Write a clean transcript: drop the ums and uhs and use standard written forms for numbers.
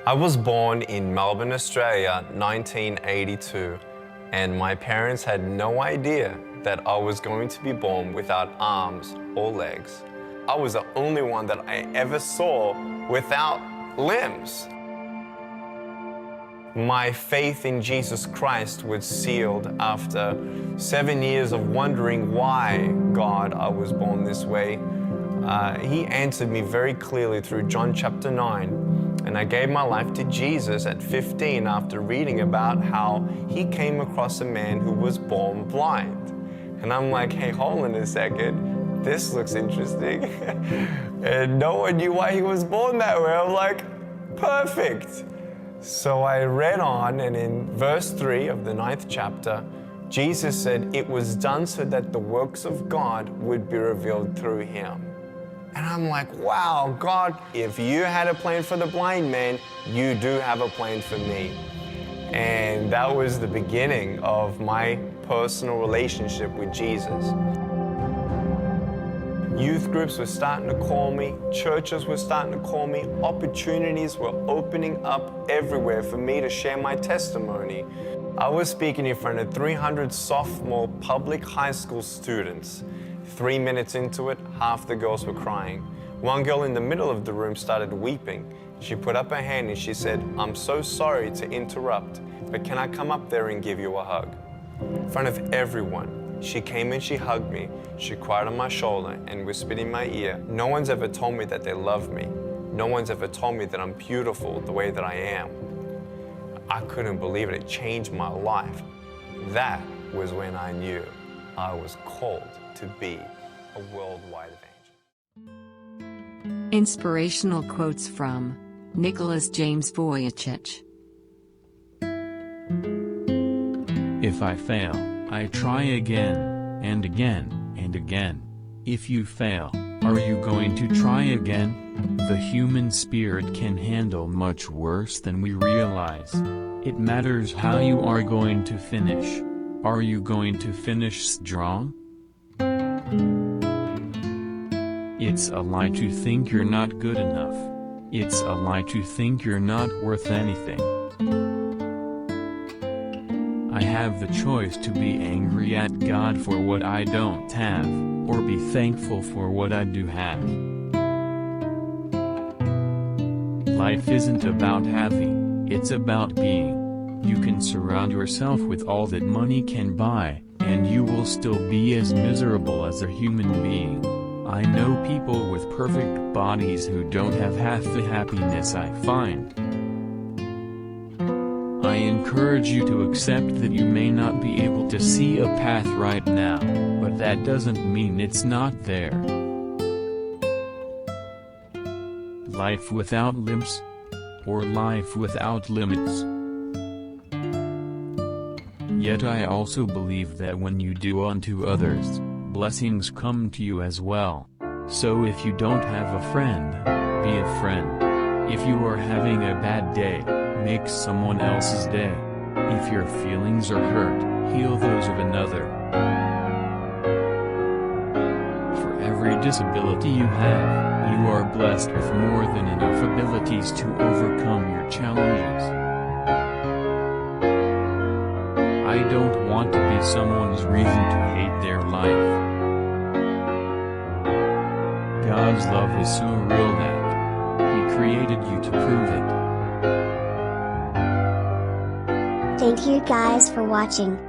I was born in Melbourne, Australia, 1982, and my parents had no idea that I was going to be born without arms or legs. I was the only one that I ever saw without limbs. My faith in Jesus Christ was sealed after 7 years of wondering why, God, I was born this way. He answered me very clearly through John chapter 9. And I gave my life to Jesus at 15 after reading about how he came across a man who was born blind. And I'm like, hey, hold on a second. This looks interesting. And no one knew why he was born that way. I'm like, perfect. So I read on, and in verse 3 of the 9th chapter, Jesus said, it was done so that the works of God would be revealed through him. And I'm like, wow, God, if you had a plan for the blind man, you do have a plan for me. And that was the beginning of my personal relationship with Jesus. Youth groups were starting to call me, churches were starting to call me, opportunities were opening up everywhere for me to share my testimony. I was speaking in front of 300 sophomore public high school students. 3 minutes into it, half the girls were crying. One girl in the middle of the room started weeping. She put up her hand and she said, I'm so sorry to interrupt, but can I come up there and give you a hug? In front of everyone. She came and she hugged me. She cried on my shoulder and whispered in my ear. No one's ever told me that they love me. No one's ever told me that I'm beautiful the way that I am. I couldn't believe it. It changed my life. That was when I knew I was called to be a worldwide evangelist. Inspirational quotes from Nicholas James Vujicic. If I fail, I try again, and again, and again. If you fail, are you going to try again? The human spirit can handle much worse than we realize. It matters how you are going to finish. Are you going to finish strong? It's a lie to think you're not good enough. It's a lie to think you're not worth anything. I have the choice to be angry at God for what I don't have, or be thankful for what I do have. Life isn't about having, it's about being. You can surround yourself with all that money can buy, and you will still be as miserable as a human being. I know people with perfect bodies who don't have half the happiness I find. I encourage you to accept that you may not be able to see a path right now, but that doesn't mean it's not there. Life without limbs? Or life without limits? Yet I also believe that when you do unto others, blessings come to you as well. So if you don't have a friend, be a friend. If you are having a bad day, make someone else's day. If your feelings are hurt, heal those of another. For every disability you have, you are blessed with more than enough abilities to overcome your challenges. I don't want to be someone's reason to hate their life. God's love is so real that He created you to prove it. Thank you guys for watching.